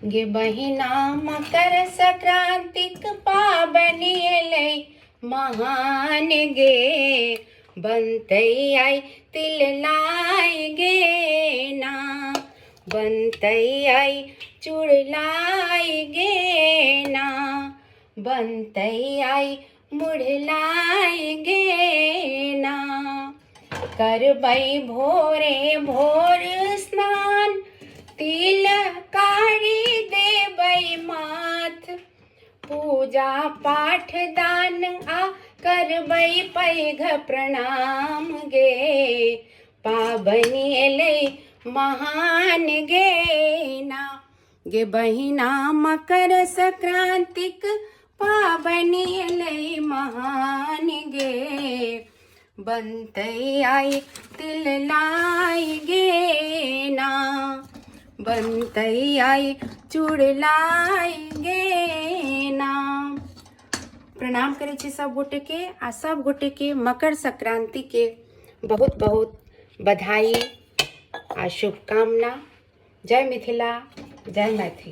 गे बहिना मकर संक्रांतिक पाबनि अलै महान गे, बनतै आइ तिल लाई गे ना, बनतै आइ चूड़ लाई गे ना, बनतै आइ मुड़ लाई गे ना। करबै भोरे भोर स्नान, तिल कारी देबै माथ, पूजा पाठ दान आ करबै पैघ प्रणाम गे, पाबनि अलै महान गे ना। गे बहिना मकर संक्रांतिक पाबनि अलै महान गे, बनतै आइ तिल लाई गे ना, बनतै आइ चूड़ लाई गे ना। प्रणाम करै छी सब गोटे के, आ सब गोटे के मकर संक्रांति के बहुत बहुत बधाई आ शुभकामना। जय मिथिला, जय मैथिली।